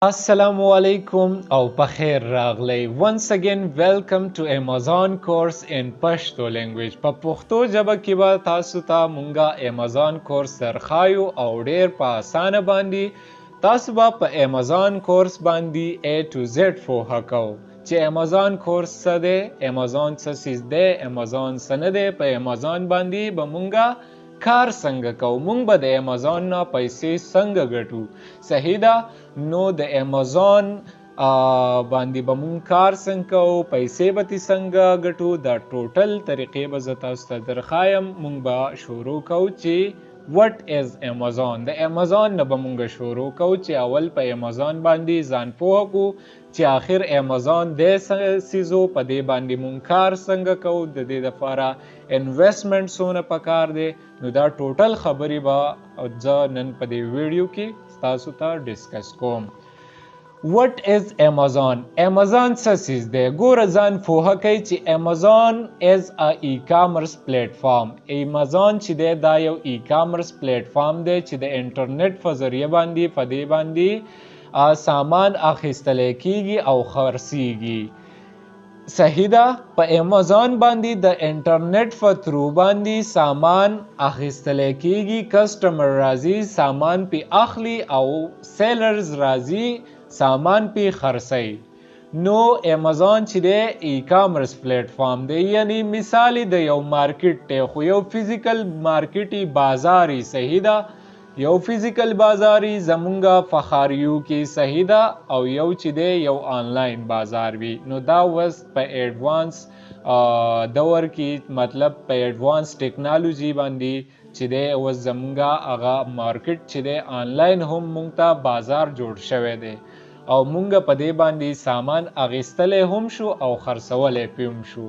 Assalamu alaikum او پخیر راغلی. Once again welcome to Amazon course in Pashto language. په پښتو ژبه کې به تاسو ته مونږه Amazon course درخایو او ډیر په اسانه باندې تاسو به په Amazon course باندې A to Z پوهه کوو چې Amazon course څه دی، Amazon څه څیز دی، Amazon څه نه دی، په Amazon باندې به مونږه کار څنګه کوو، مونږ به د Amazon نه پیسې څنګه ګټو. صحیح ده؟ نو د Amazon باندې به مونږ کار څنګه کوو، پیسې به ترې څنګه ګټو، دا ټوټل طریقې به زه تاسو ته درښایم. مونږ به شروع کوو چې what is Amazon. د Amazon نه به مونږ شروع کوو چې اول په Amazon باندې ځان پوه کړو چې آخر Amazon د څیزو په دې باندې مونږ کار څنګه کوو، د دې لپاره انویسټمنټ څونه پکار دی. نو دا ټوټل خبرې به زه نن په دې ویډیو کې تاسو ته ډسکس کوم. What is Amazon? Amazon څه څیز دی؟ ګوره ځان پوهه کوئ چې Amazon is a e-commerce platform. Amazon چې دی دا یو e-commerce platform دی چې د انټرنیټ په ذریعه باندې په دې باندې سامان اخیستلی کیږي او خرڅیږي. صحیح ده؟ په Amazon باندې د انټرنیټ په تھرو باندې سامان اخیستلی کیږي، کسټمر راځي سامان پې اخلي او سیلرز راځي سامان پې خرڅوي. نو Amazon چې دی ای-کامرس پلیټفارم دی، یعنی مثال د یو مارکیټ دی، خو یو فزیکل مارکیټي بازار یې. صحیح ده؟ یو فزیکل بازار یې زمونږ په ښاریو کې. صحیح ده؟ او یو چې دی یو آنلاین بازار وي. نو دا اوس په ایډوانس دور کې، مطلب په ایډوانس ټیکنالوژي باندې چې دی اوس زمونږ هغه مارکیټ چې دی آنلاین هم مونږ ته بازار جوړ شوی دی او مونږ په دې باندې سامان اخیستلی هم شو او خرڅولی پې هم شو.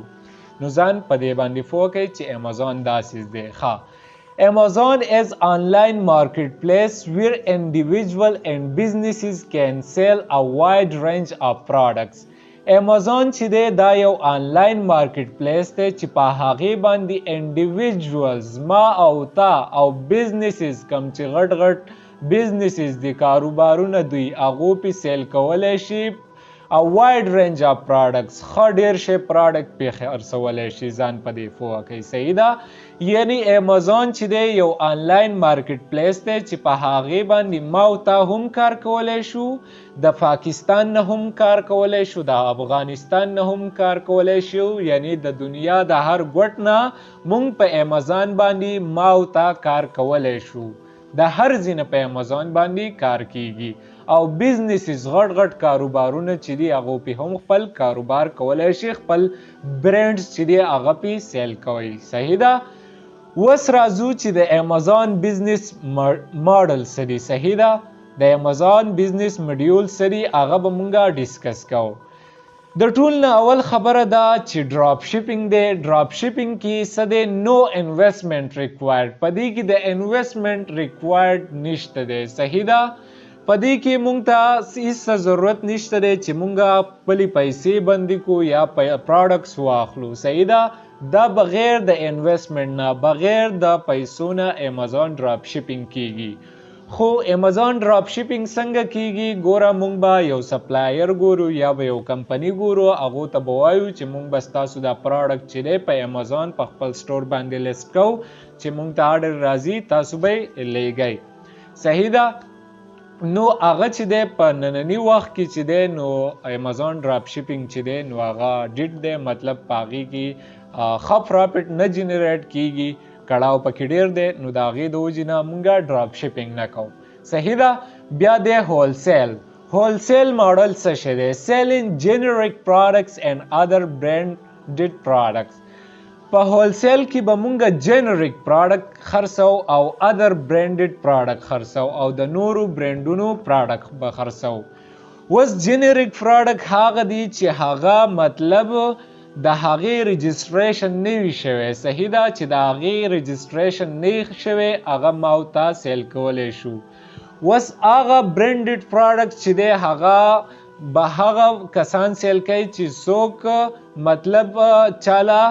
نو ځان په دې باندې پوه کوئ چې Amazon دا څیز دی. Amazon is online marketplace where individual and businesses can sell a wide range of products. Amazon چې دی دا یو آنلاین مارکیټ پلیس دی چې په هغې باندې انډیویجولز ما او تا او بزنسز کم چې غټ غټ بزنسز دي، کاروبارونه دوی هغو پې سیل کولی شي او واید رینج اف پراډکټس، ښه ډېر شی پراډکټ پې خرڅولی شي. ځان په دې پوه کوئ. صحیح ده؟ یعنی Amazon چې دی یو آنلاین مارکیټ پلیس دی چې په هغې باندې ما او تا هم کار کولی شو، د پاکستان نه هم کار کولی شو، د افغانستان نه هم کار کولی شو، یعنی د دنیا د هر ګوټ نه مونږ په Amazon باندې ما او تا کار کولی شو. د هر ځای نه په Amazon باندې کار کیږي او بزنسز غټ غټ کاروبارونه چې دي هغو پې هم خپل کاروبار کولی شي، خپل برینډز چې دي هغه پې سیل کوي. صحیح ده؟ اوس راځو چې د Amazon بزنس ماډل څه دی. صحیح ده؟ د Amazon بزنس مډیول څه دی هغه به مونږه ډسکس کوو. د ټول نه اول خبره ده چې ډراپ شپینګ دی. ډراپ شپینګ کې څه دی؟ نو انویسټمنټ ریکوایرډ. په دې کې د انویسټمنټ ریکوایرډ نشته دی. صحیح ده؟ په دې کې مونږ ته هیڅ ضرورت نشته دی چې مونږه خپلې پیسې بندي کړو یا پراډکټس واخلو. صحیح ده؟ دا بغیر د انویسټمنټ نه، بغیر د پیسو نه Amazon ډراپ شپینګ کیږي. خو Amazon ډراپ شپینګ څنګه کیږي؟ ګوره مونږ به یو سپلایر ګورو یا به یو کمپني ګورو، هغو ته به وایو چې مونږ به ستاسو دا پراډکټ چې دی په Amazon په خپل سټور باندې لیست کوو چې مونږ ته آرډر راځي، تاسو به یې لیږئ. صحیح ده؟ نو هغه چې دی په ننني وخت کې چې دی نو Amazon ډراپ شپینګ چې دی نو هغه ډیټ دی، مطلب په هغې کې ښه پرافټ نه جنریټ کیږي، کړاو پکې ډېر دی. نو د هغې د وجې نه مونږه ډراپ شپینګ نه کوو. صحیح ده؟ بیا دی هولسیل. هولسیل ماډل څه شی دی؟ سیلینګ جنریک پراډکټس اینډ ادر برانډډ پراډکټس. په هولسیل کې به مونږه جنریک پراډکټ خرڅو او ادر برانډډ پراډکټ خرڅو او د نورو برانډونو پراډکټ به خرڅو. اوس جنریک پراډکټ هغه دی چې هغه مطلب د هغې رجسټریشن نه وي شوی. صحیح ده؟ چې د هغې رجسټریشن نه وي شوی هغه ما او تا سیل کولی شو. اوس هغه برانډډ پراډکټ چې دی هغه به هغه کسان سیل کوي چې څوک مطلب چاله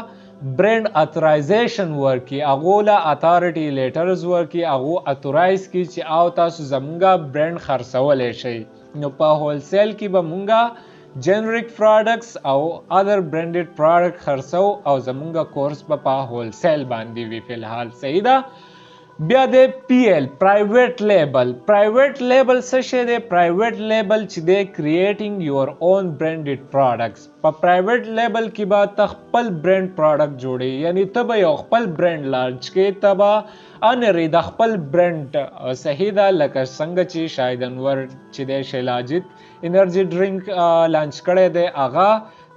برانډ اترایزیشن ورکړي، هغو له اتارټي لیټرز ورکړي، هغو اتورایز کړي چې او تاسو زمونږه برانډ خرڅولی شئ. نو په هول سیل کې به مونږه جنریک پروډکټس او اذر برانډډ پروډکټ خرڅو او زمونږه کورس په هول سیل باندې وی فی الحال صحیح ده. بیا د پی ایل پرایویټ لیبل. پرایویټ لیبل څه شی دی؟ پرایویټ لیبل چې دی کریټینګ یور اون برانډډ پروډکټس. په پرایویټ لیبل کې به ته خپل برانډ پروډکټ جوړې، یعنی ته به یو خپل برانډ لانچ کې، ته به انری د خپل برانډ صحیح ده. لکه څنګه چې شاید انور چې دی شیلاجیت انرژي ډرینک لانچ کړی دی، هغه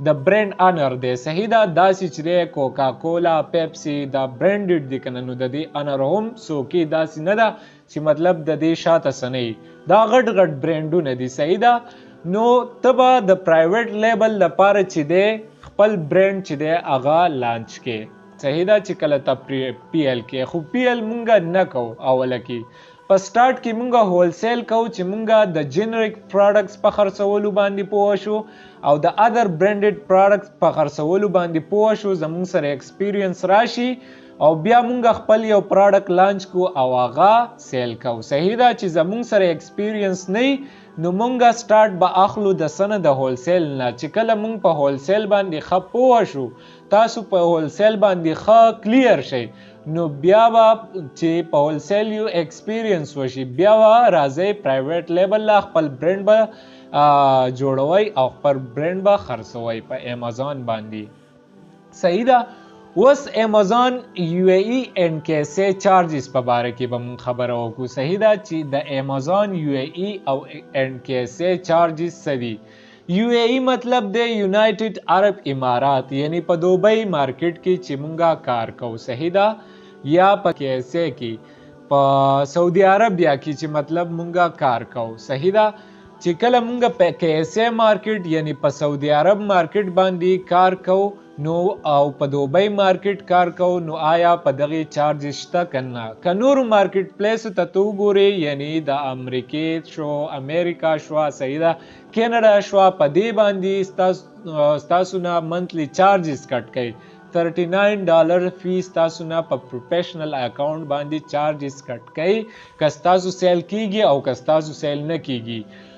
د برانډ انر دی صحیح ده. داسې چې دی کوکا کولا، پیپسي دا برانډډ دي کنه، نو د دې انر هم څوکې داسې نه ده چې مطلب د دې شاته سنې، دا غټ غټ برانډونه دي صحیح ده. نو ته به د پرایویټ لیبل لپاره چې دی خپل برانډ چې دی هغه لانچ کې صحیح ده. چې کله ته پی ایل کې، خو پی ایل مونږ نه کوو اوله کې. په سٹارټ کې مونږه هول سیل کوو چې مونږه د جنریک پروډکټس په خرڅولو باندې پوه شو او د اذر برانډډ پروډکټس په خرڅولو باندې پوه شو، زمونږ سره ایکسپیرینس راشي او بیا مونږ خپل یو پروډکټ لانچ کو او هغه سیل کو صحیح ده. چې زمونږ سره ایکسپیرینس نه نو مونږه سٹارټ به اخلو د سنه د هول سیل نه. چې کله مونږ په هول سیل باندې ښه پوه شو، تاسو په هول سیل باندې ښه کلیر شئ، نو بیا به چې په هول سیل یو ایکسپیرینس وشي، بیا به راځئ پرایویټ لیبل لا خپل برانډ به جوړوي او خپل برانډ به خرڅوي په امازون باندې صحیح ده. اوس امازون یو ای ان کې سه چارجز په باره کې به مونږ خبره وکړو صحیح ده. چې د امازون یو ای او ان کې سه چارجز څه دي؟ یو ای مطلب دی یونایټډ عرب امارات، یعنی په دوبۍ مارکیټ کې چې مونږه کار کوو صحیح ده، یا په کیسه کې په سعودي عربیا کې چې مطلب مونږه کار کوو صحیح ده. چې کله مونږ په کیسه مارکیټ یعنی په سعودي عرب مارکیټ باندې کار کوو نو او په دوبۍ مارکیټ کار کوو، نو آیا په دغه چارج شته کنه؟ که نور مارکیټ پلیس ته تو ګوري، یعنی د امریکې شو، امریکا شو صحیح ده، کینیډا شو، په دې باندې ستاسو نه منتلی چارجز کټ کوي. $39 فیس تاسو نه په پروفیشنل اکاونټ باندې چارجز کټ کوي که تاسو سیل کیږي او که تاسو سیل نه کیږي.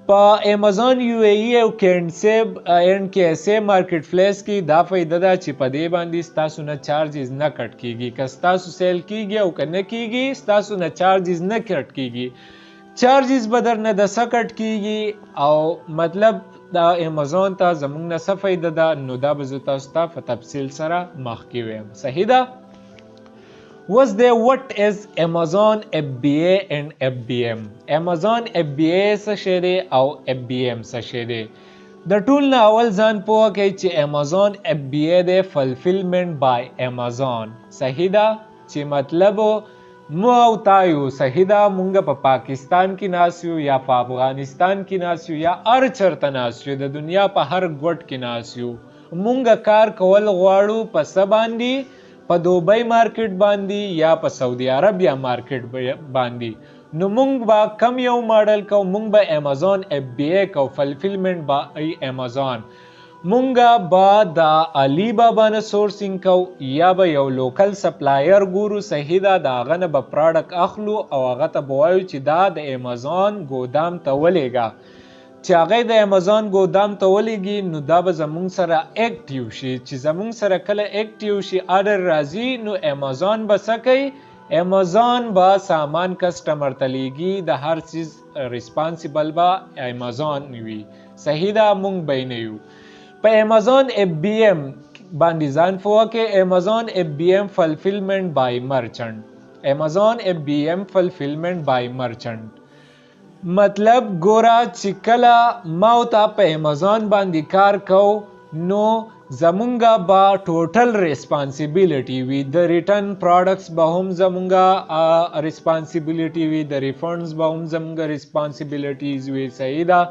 په امازون یو ای او ان کې سه مارکیټ پلیس کې دا فائدہ ده چې په دې باندې تاسو نه چارجز نه کټ کیږي، که تاسو سیل کیږي او که نه کیږي تاسو نه چارجز نه کټ کیږي. چارجز بدر نه د سکټ کیږي او مطلب دا امازون ته زمونږ نه څه فائدہ ده، نو دا به زه تاسو ته په تفصیل سره مخکې وایم صحیح ده. Was there what is Amazon FBA and FBM? Amazon FBA څه شی دی او FBM څه شی دی؟ د ټول نه اول ځان پوه کړئ چې Amazon FBA دی fulfillment by Amazon صحیح ده. چې مطلب مو او تایو صحیح ده، مونږ په پاکستان کې ناس یو یا په افغانستان کې ناس یو یا هر چرته ناس یو، د دنیا په هر ګوټ کې ناس یو، مونږ کار کول غواړو په څه باندې؟ په دوبۍ مارکیټ باندې یا په سعودي عربیا مارکیټ باندې. نو مونږ به کم یو ماډل کو، مونږ به امازون اف بی ای کو فلفلمنٹ با امازون، مونږ به د علی بابا نه سورسینګ کو یا به یو لوکل سپلایر ګورو صحیح ده، د هغه نه به پروډکټ اخلو او هغه ته به وایو چې دا د امازون ګودام ته ولېږه. چې هغه د امازون ګودام ته ولېږي نو دا به زمونږ سره اکټیو شي. چې زمونږ سره کله اکټیو شي آرډر راځي نو امازون به څه کوي؟ امازون به سامان کسټمر ته لیږي، د هر چیز ریسپانسیبل به امازون وي صحیح ده، مونږ به نه یو. په امازون اف بی ام باندې ځان پوه کې، امازون اف بی ام فلفلمنٹ بای مرچنټ، امازون اف بی ام فلفلمنٹ بای مرچنټ مطلب ګوره چې کله ما او تا په امازون باندې کار کو نو زمونږه به ټوټل ریسپانسیبیلیټي وي، د ریټرن پروډکټس به هم زمونږه ریسپانسیبیلیټي وي، د ریفنډز به هم زمونږه ریسپانسیبیلیټیز وي صحیح ده.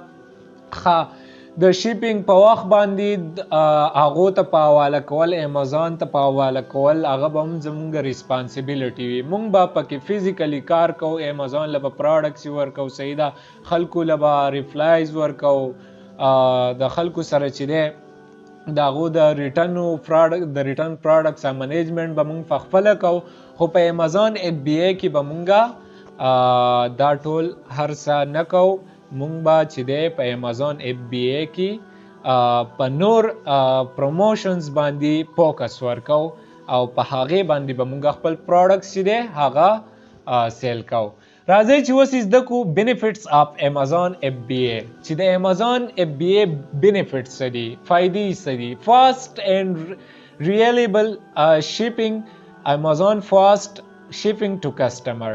د شیپینګ په وخت باندې هغو ته په حواله کول، امازون ته په حواله کول، هغه به هم زمونږ ریسپانسیبیلیټي وي. مونږ به پکې فزیکلی کار کوو، امازون له به پروډکټس ورکو صحیح ده، خلکو له به ریپلایز ورکو، د خلکو سره چې دی د هغو د ریټرن پروډکټس منیجمنټ به مونږ پخپله کوو. خو په امازون اف بی ای کې به مونږه دا ټول هر څه نه کوو، مونږ به چې دی په امازون FBA کې په نور پروموشنز باندې فوکس ورکو او په هغې باندې به مونږ خپل پروډکټس چې دی هغه سیل کو. راځئ چې اوس زده کو بینیفټس اف امازون FBA. چې د امازون FBA بینیفټس څه دي، فایدې څه دي؟ فاست اینڈ ریلیبل شیپینګ، امازون فاست شیپینګ ټو کسټمر.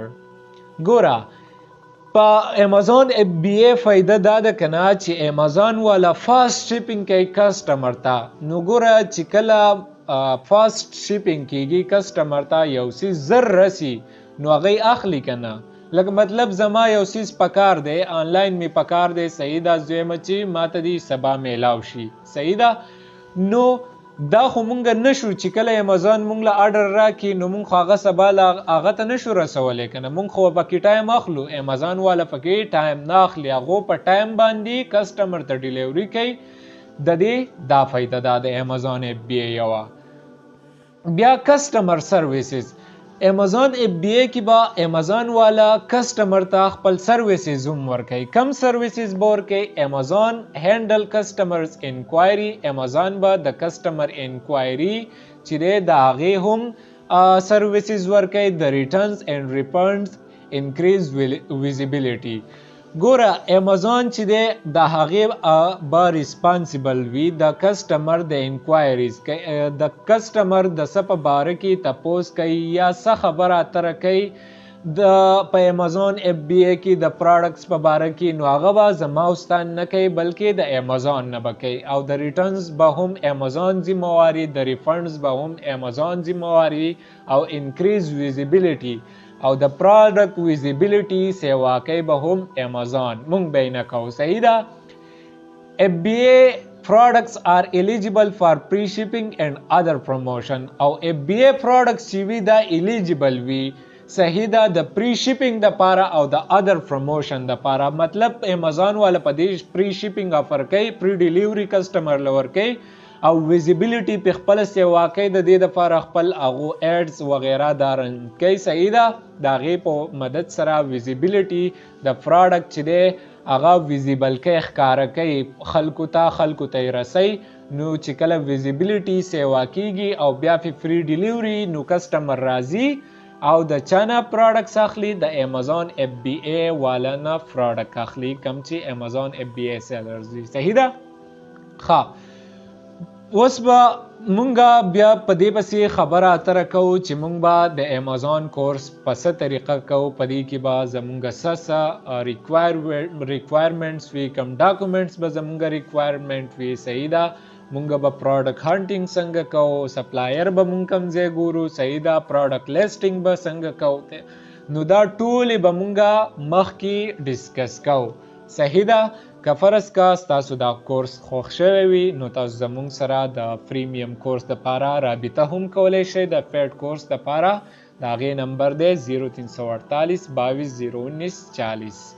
ګوره په امازون FBA فایده دا ده کنه چې امازون والا فاست شیپینګ کوي کسټمر ته. نو ګوره چې کله فاست شیپینګ کیږي کسټمر ته یو څیز زر رسی نو هغه اخلي کنه. لکه مطلب زما یو څیز پکار دی، آنلاین می پکار دی، صحیح ده، زویمه چې ماته دی سبا میلاو شي، صحیح ده. نو دا خو مونږ نشو چې کله امازون مونږ له آرډر راکړي نو مونږ خو هغه سبا هغه ته نشو رسولی کنه. مونږ خو پکې ټایم اخلو، امازون والا پکې ټایم نه اخلي، هغو په ټایم باندې کسټمر ته ډیلیوري کوي. د دې دا فایده ده د امازون FBA یوه. بیا کسټمر سرویسز، امازون FBA کې به امازون والا کسټمر ته خپل سرویسز هم ورکوي. کم سرویسز به ورکوي؟ امازون هینډل کسټمرز انکوایري، امازون به د کسټمر انکوایري چې دی د هغې هم سرویسز ورکوي. د ریټرنز اینډ ریفنډز انکریز ویزیبیلیټي. ګوره امازون چې دی د هغې به ریسپانسیبل وي د کسټمر د انکوایریز، د کسټمر د څه په باره کې تپوس کوي یا څه خبره اتره کوي په امازون FBA کې د پروډکټس په باره کې، نو هغه به زما او ستا نه کوي بلکې د امازون نه به کوي. او د ریټرنز به هم امازون ذمواري، د ریفنډز به هم امازون ذمواري او انکریز ویزیبیلیټي او د پروډکټ ویزیبیلیټي سیوا کوي به هم امازون، مونږ به یې نه کوو، صحیح ده. FBA products are eligible for free shipping and other promotion. او FBA products چې وي دا eligible وي، صحیح ده، د پری شیپینګ د پاره او د ادر پروموشن د پاره. مطلب امازون والا په دې پری شیپینګ افر کوي، پری ډیلیوري کسټمر لور کوي او ویزیبیلیټي په خپل سیوا کوي. د دې لپاره خپل هغو ایډز وغیره دارن کوي، صحیح ده. د هغې په مدد سره ویزیبیلیټي د پروډکټ چې دی هغه ویزیبل کوي، ښکاره کوي خلکو ته یې رسوي. نو چې کله ویزیبیلیټي سیوا کیږي او بیا په فری ډیلیوري نو کسټمر راځي او د چا نه پروډکټس اخلي؟ د امازون FBA والا نه پروډکټ اخلي، کم چې امازون FBA سیلرز وي، صحیح ده. ښه، اوس به مونږ بیا په دې پسې خبره اتره کوو چې مونږ به د امازون کورس په څه طریقه کوو. په دې کې به زمونږ څه ریکوایرمنټس وي، کم ډاکومنټس به زمونږ ریکوایرمنټ وي، صحیح ده. مونږ به پروډکټ هانټینګ څنګه کوو، سپلایر به مونږ کوم ځای ګورو، صحیح ده، پروډکټ لیسټینګ به څنګه کوو. نو دا ټولې به مونږ مخکې ډسکس کوو، صحیح ده. که فرض کا ستاسو دا کورس خوښ شوی وي نو تاسو زمونږ سره د پریمیم کورس دپاره رابطه هم کولی شئ. د پیډ کورس دپاره د هغې نمبر دی 0348 22 019 40.